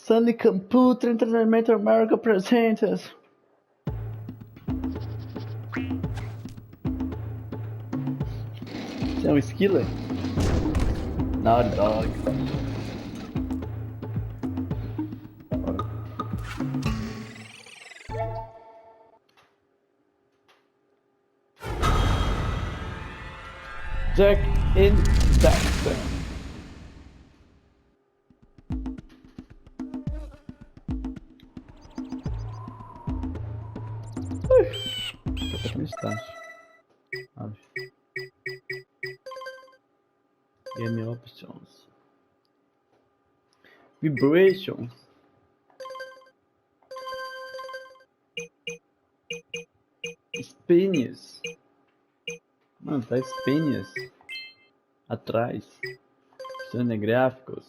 Sunny Computer Entretenimento America apresenta. Você é um esquilo? Naughty Dog. Jak and Daxter. Tá instante. Game options. Vibrations. Spinhas. Mano, tá espinhas. Atrás. Gráficos.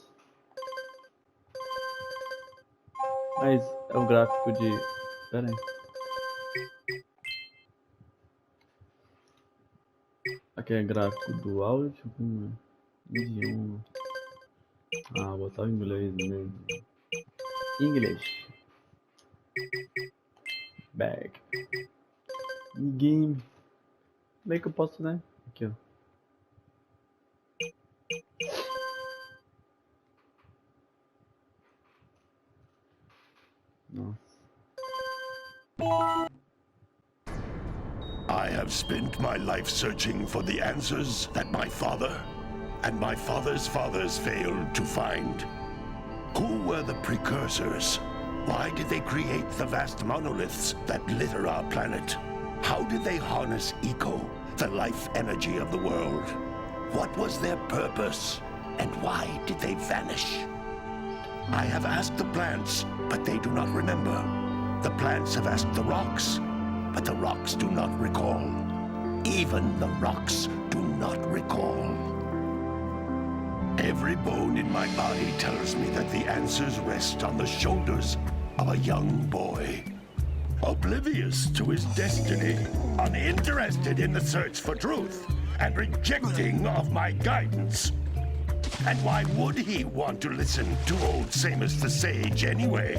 Mas é o gráfico de... Pera aí. Aqui é gráfico do áudio. Idioma. Ah, vou botar em inglês mesmo. English. Back. Game. Como é que eu posso, né? Aqui, ó. Nossa. I have spent my life searching for the answers that my father and my father's fathers failed to find. Who were the precursors? Why did they create the vast monoliths that litter our planet? How did they harness eco, the life energy of the world? What was their purpose? And why did they vanish? I have asked the plants, but they do not remember. The plants have asked the rocks, but the rocks do not recall. Even the rocks do not recall. Every bone in my body tells me that the answers rest on the shoulders of a young boy. Oblivious to his destiny, uninterested in the search for truth, and rejecting of my guidance. And why would he want to listen to old Samus the Sage anyway?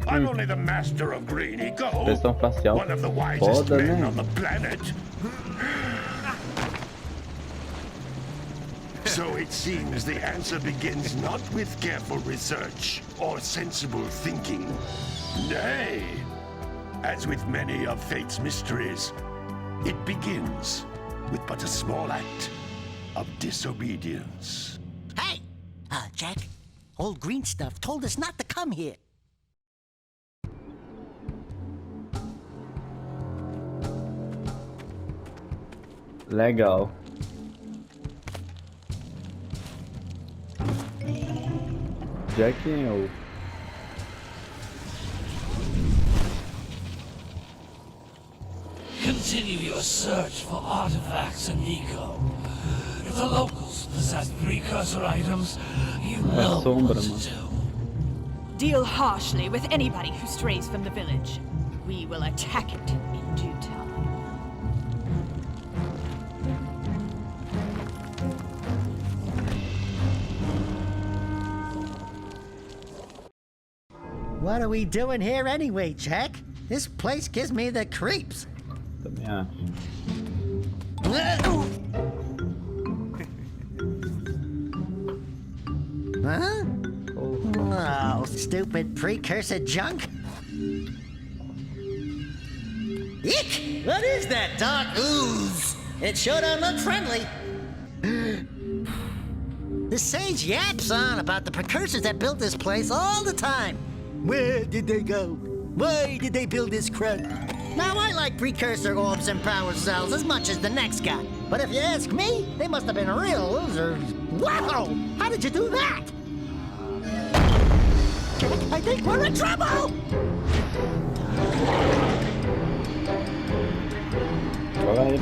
I'm only the master of green eco, one of the wisest men on the planet. So it seems the answer begins not with careful research or sensible thinking. Nay, as with many of fate's mysteries, it begins with but a small act of disobedience. Hey! Jak, old green stuff told us not to come here. Legal. Jak é o... Continue your search for artifacts and eco. If the locals possess precursor items, you know what to do. Deal harshly with anybody who strays from the village. We will attack it in due time. What are we doing here anyway, Jak? This place gives me the creeps. Também acho. Huh? Oh, stupid precursor junk. Eek! What is that dark ooze? It sure don't look friendly. The sage yaps on about the precursors that built this place all the time. Where did they go? Why did they build this crud? Now, I like precursor orbs and power cells as much as the next guy. But if you ask me, they must have been real losers. Wow! How did you do that? I think we're in trouble! Alright.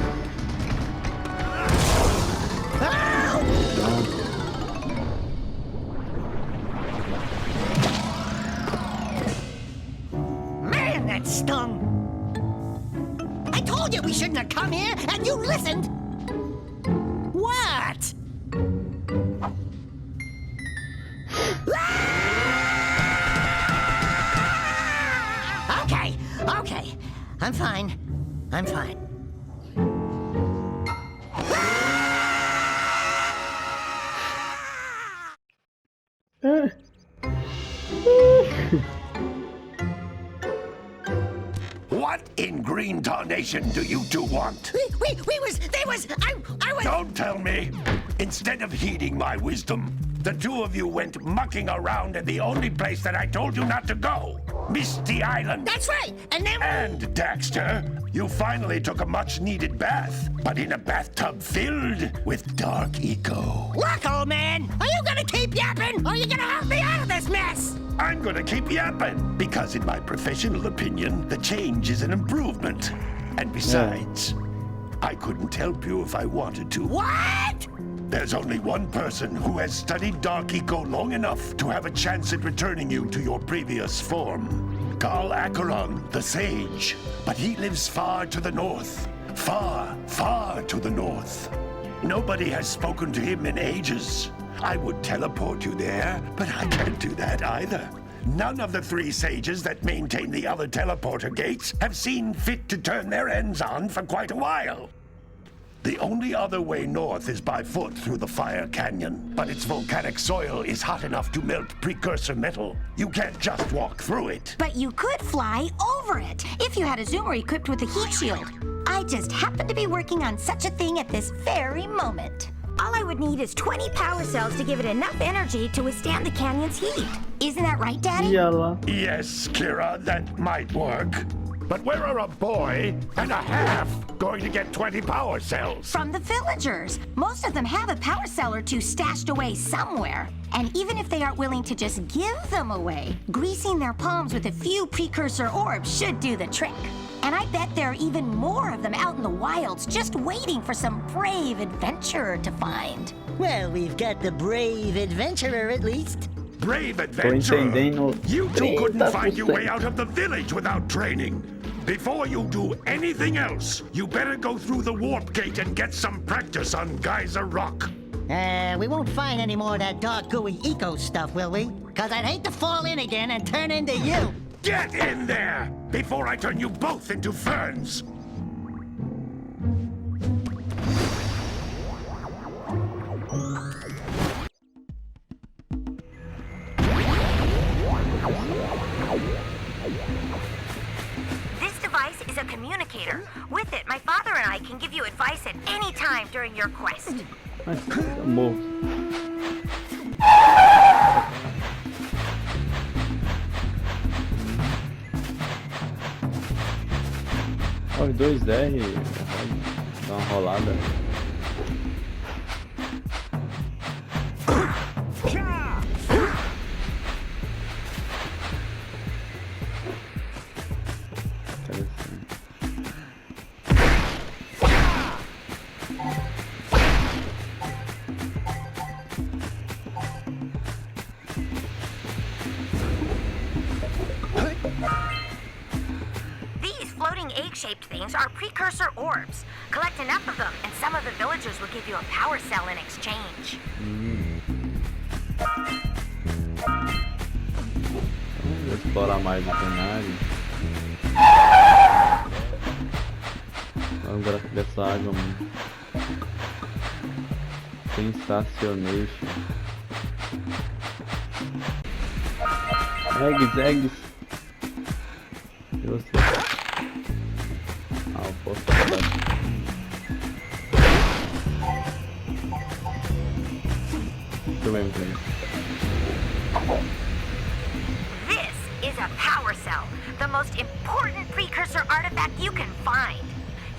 Man, that stung! I told you we shouldn't have come here, and you listened! What? I'm fine. I'm fine. What in green tarnation do you two want? I was... Don't tell me. Instead of heeding my wisdom, the two of you went mucking around in the only place that I told you not to go. Misty Island. That's right, and then... And, Daxter, you finally took a much-needed bath, but in a bathtub filled with dark eco. Look, old man, are you gonna keep yapping, or are you gonna help me out of this mess? I'm gonna keep yapping, because in my professional opinion, the change is an improvement. And besides, I couldn't help you if I wanted to. What? There's only one person who has studied Dark Eco long enough to have a chance at returning you to your previous form. Carl Acheron, the Sage. But he lives far to the north. Far, far to the north. Nobody has spoken to him in ages. I would teleport you there, but I can't do that either. None of the three sages that maintain the other teleporter gates have seen fit to turn their ends on for quite a while. The only other way north is by foot through the Fire Canyon, but its volcanic soil is hot enough to melt precursor metal. You can't just walk through it. But you could fly over it if you had a zoomer equipped with a heat shield. I just happen to be working on such a thing at this very moment. All I would need is 20 power cells to give it enough energy to withstand the canyon's heat. Isn't that right, Daddy? E ela. Yes, Kira, that might work. But where are a boy and a half going to get 20 power cells? From the villagers. Most of them have a power cell or two stashed away somewhere. And even if they aren't willing to just give them away, greasing their palms with a few precursor orbs should do the trick. And I bet there are even more of them out in the wilds just waiting for some brave adventurer to find. Well, we've got the brave adventurer at least. Brave adventurer! entendendo You two couldn't 30%. find your way out of the village without training. Before you do anything else, you better go through the warp gate and get some practice on Geyser Rock. We won't find any more of that dark gooey eco stuff, will we? Cause I'd hate to fall in again and turn into you. Get in there before I turn you both into ferns. This device is a communicator. With it, my father and I can give you advice at any time during your quest. Mas, amor. Os dois R dá uma rolada. These floating egg-shaped things are precursor orbs. Collect enough of them, and some of the villagers will give you a power cell in exchange. Vamos explorar mais o cenário. Vamos ver dessa água, mano. Sensacionation. Eggs. E você? Ah, eu posso falar. Muito bem, muito bem. This is a power cell, the most important precursor artifact you can find.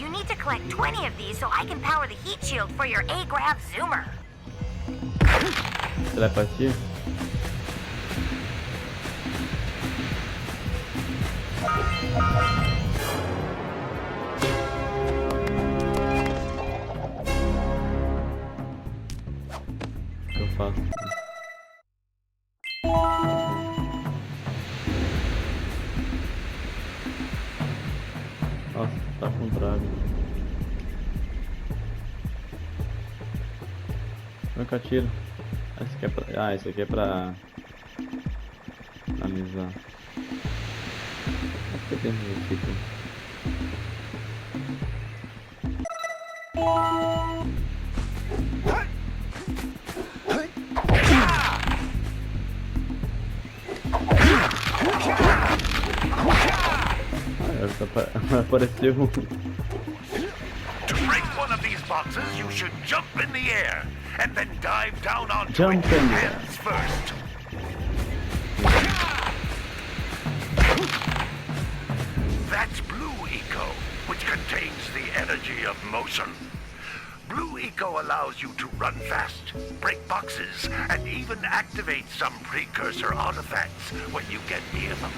You need to collect 20 of these so I can power the heat shield for your A-Grav zoomer. Telepatia? O que eu faço? Nossa, tá com trave. Como é que eu atiro? Esse aqui é pra... Ah, esse aqui é pra... analisar. Acho que tem tipo... Apareceu. To break one of these boxes, you should jump in the air and then dive down onto Jump it in the air. hands first. That's blue eco, which contains the energy of motion. Blue eco allows you to run fast, break boxes, and even activate some precursor artifacts when you get near them.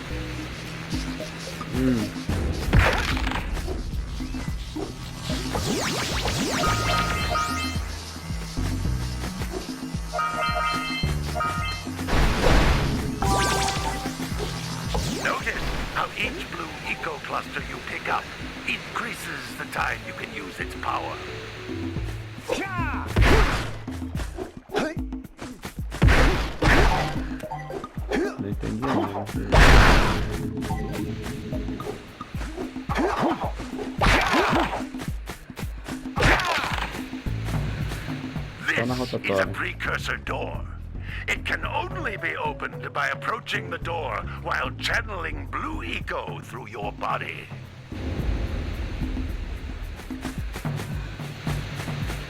Notice how each blue eco cluster you pick up increases the time you can use its power. Não entendi não. This is a precursor door. It can only be opened by approaching the door while channeling blue eco through your body.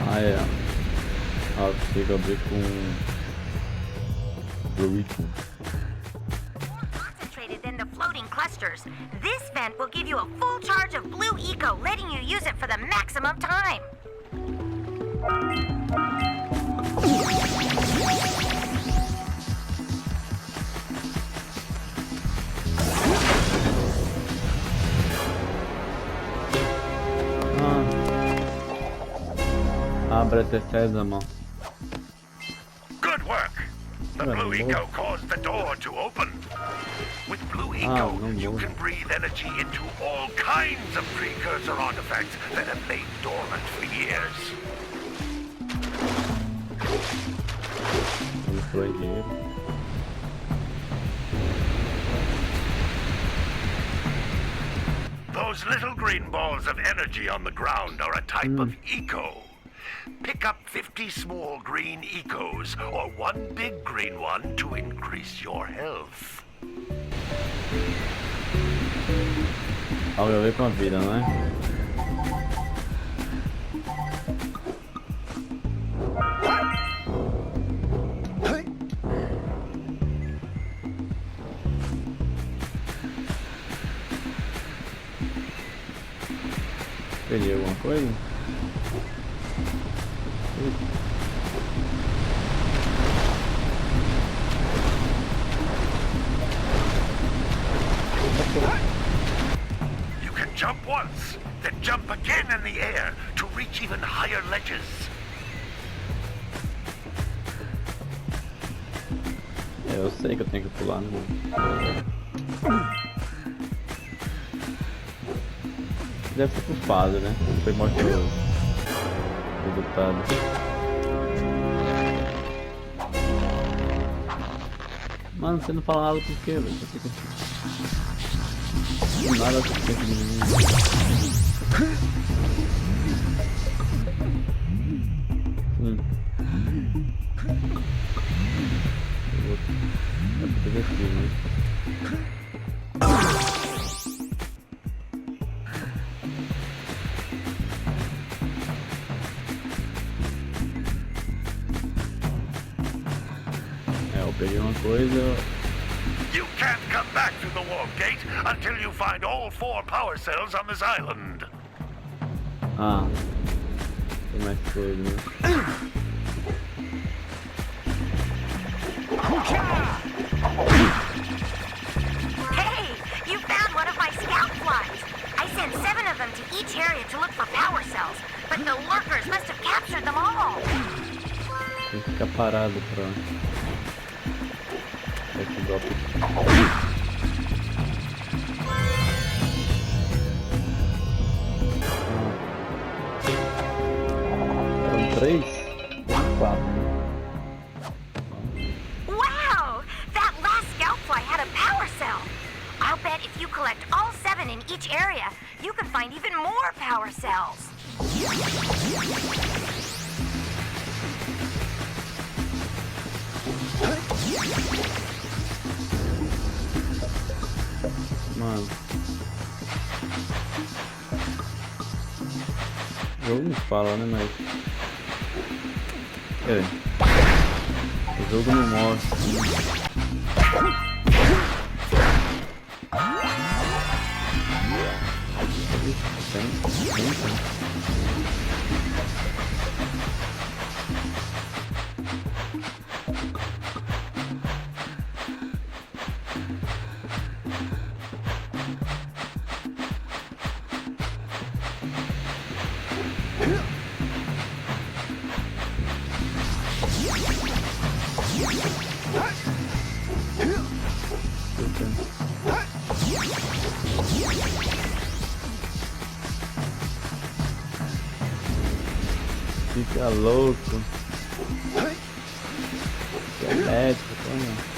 Ah, é. Ah, chega a abrir com Blue Eco. Concentrated in the floating clusters. This vent will give you a full charge of blue eco, letting you use it for the maximum time. Abre até sésamo. Good work. The blue eco caused the door to open. With blue eco, you can breathe energy into all kinds of precursor artifacts that have lain dormant for years. Those little green balls of energy on the ground are a type of eco. Pick up 50 small green ecos or one big green one to increase your health. Algo a ver com a vida, não é? Perdi alguma coisa? You can jump once, then jump again in the air to reach even higher ledges. É, eu sei que eu tenho que pular, né? Deve ser por fase, né? Foi mostra o resultado. Mano, você não fala nada por quê, velho? Você fica assim. Nada por quê, menino. Eu vou fazer aqui, né? Peguei uma coisa. You can't come back through the warp gate until you find all 4 power cells on this island. Ah, tem mais coisa, né? Hey, you found one of my scout flies. I sent 7 of them to each area to look for power cells, but the lurkers must have captured them all. Tem que ficar parado pra... esse golpe. Eram 3? 4. Wow! That last scout fly had a power cell. I'll bet if you collect all 7 in each area, you can find power cells. Mano. O jogo não fala, né, mas... O jogo não mostra. Fica louco. É médico, toma.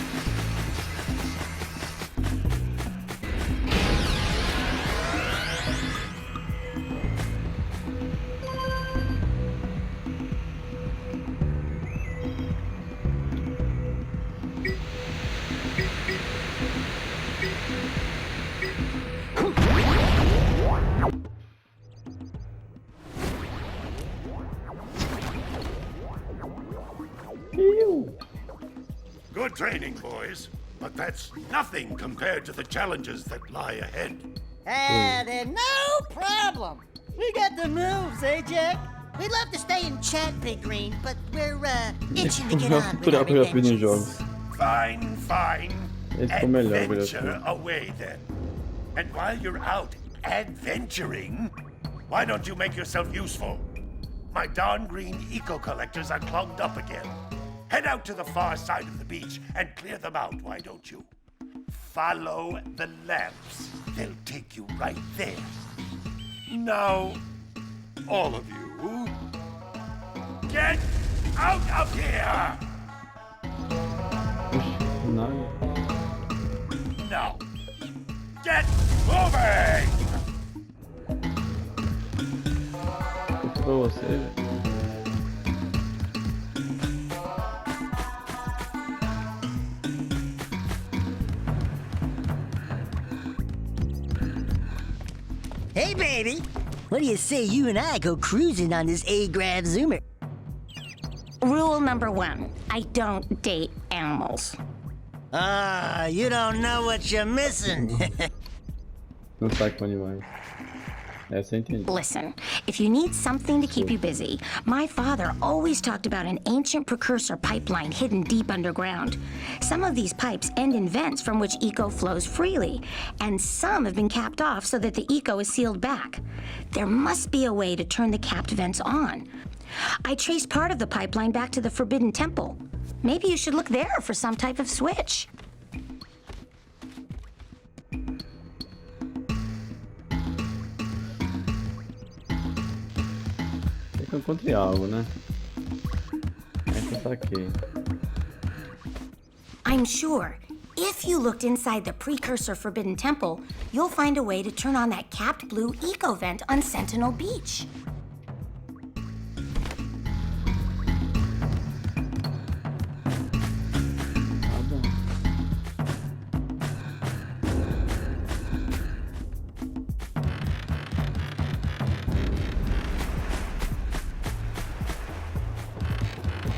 Good training, boys, but that's nothing compared to the challenges that lie ahead. They're no problem. We got the moves, eh, Jak? We'd love to stay in chat, Big Green, but we're itching to get on with our adventures. Fine, fine. Adventure away then. And while you're out adventuring, why don't you make yourself useful? My darn green eco-collectors are clogged up again. Head out to the far side of the beach and clear them out, why don't you? Follow the lamps. They'll take you right there. Now, all of you, get out of here! Now, get moving! Isso pra você, velho. Hey, baby. What do you say you and I go cruising on this A-Grav Zoomer? Rule number 1, I don't date animals. Ah, you don't know what you're missing. Não sai com animais. Essa eu entendi. Listen, if you need something to keep you busy, my father always talked about an ancient precursor pipeline hidden deep underground. Some of these pipes end in vents from which eco flows freely, and some have been capped off so that the eco is sealed back. There must be a way to turn the capped vents on. I traced part of the pipeline back to the Forbidden Temple. Maybe you should look there for some type of switch. Eu encontrei algo, né? Essa aqui. I'm sure, if you looked inside the precursor Forbidden Temple, you'll find a way to turn on that capped blue eco vent on Sentinel Beach.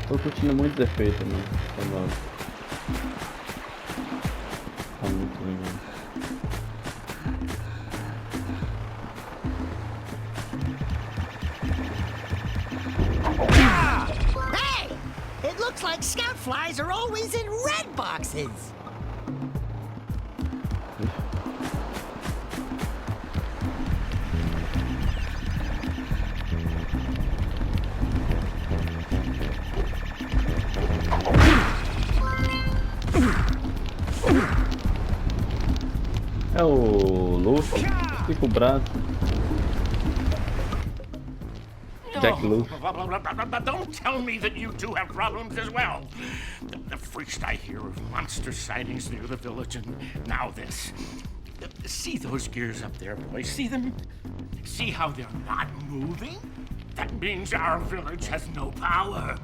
Tô curtindo muito efeito, mano. Tá muito legal. Hey! It looks like scout flies are always in red boxes. É o Luffy, fica o braço. Jak Luffy. Don't tell me that you two have problems as well. The first I hear of monster sightings near the village, and now this. See those gears up there, boys? See them? See how they're not moving? That means our village has no power.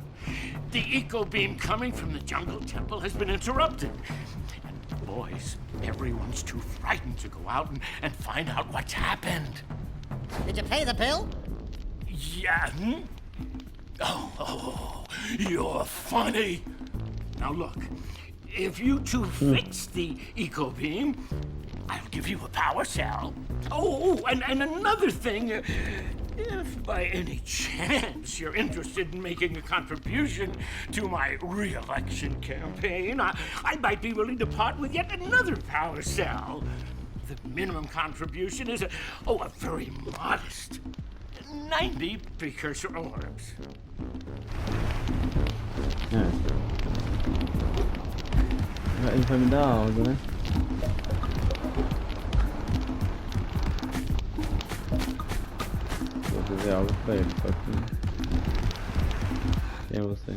The eco beam coming from the jungle temple has been interrupted. And boys, everyone's too frightened to go out and find out what's happened. Did you pay the bill? Yeah. Oh, you're funny. Now look, if you two fix the eco beam, I'll give you a power cell. Oh, and another thing, if by any chance you're interested in making a contribution to my re-election campaign, I might be willing to part with yet another power cell. The minimum contribution is a very modest 90 precursor orbs. Ele vai me dar algo, né? Vou fazer algo pra ele, só que... Quem é você?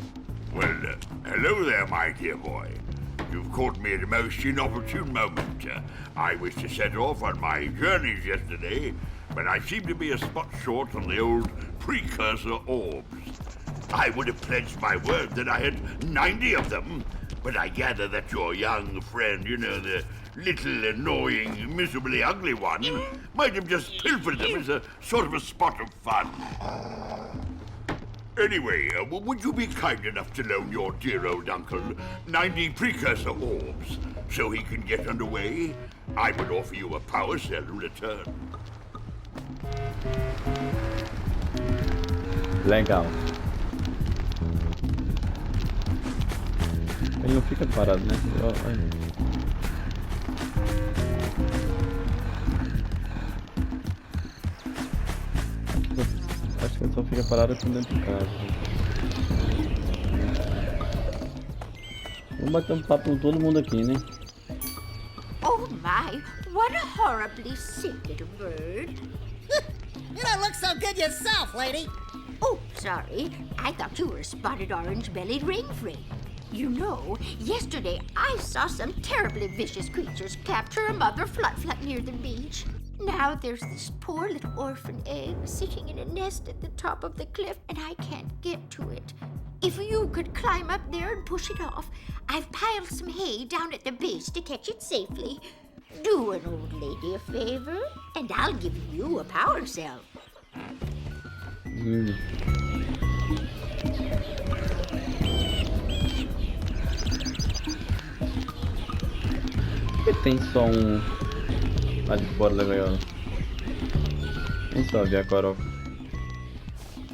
Well, hello there, my dear boy. You've caught me at a most inopportune moment. I was to set off on my journeys yesterday, but I seem to be a spot short on the old precursor orbs. I would have pledged my word that I had 90 of them, but I gather that your young friend, you know, the little annoying, miserably ugly one, might have just pilfered them as a sort of a spot of fun. Anyway, would you be kind enough to loan your dear old uncle 90 precursor orbs so he can get underway? I would offer you a power cell in return. Legal. Ele não fica parado, né? Acho que ele só fica parado aqui dentro de casa. Vamos bater um papo com todo mundo aqui, né? Oh my, what a horribly sick little bird. You don't look so good yourself, lady. Oh, sorry. I thought you were a spotted orange-bellied rainfrey. You know, yesterday I saw some terribly vicious creatures capture a mother flut-flut near the beach. Now there's this poor little orphan egg sitting in a nest at the top of the cliff, and I can't get to it. If you could climb up there and push it off, I've piled some hay down at the base to catch it safely. Do an old lady a favor, and I'll give you a power cell. Por que tem só um lá de fora da gaiola? Quem sabe a Coral?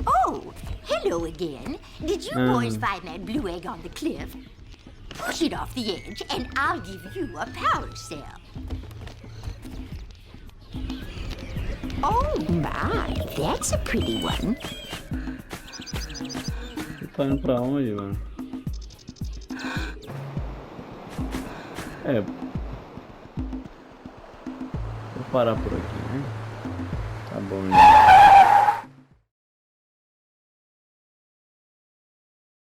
Oh, hello again. Did you boys find that blue egg on the cliff? Push it off the edge, and I'll give you a power cell. Oh my, that's a pretty one. Você tá indo pra onde, mano? Vou parar por aqui, né? Tá bom, gente.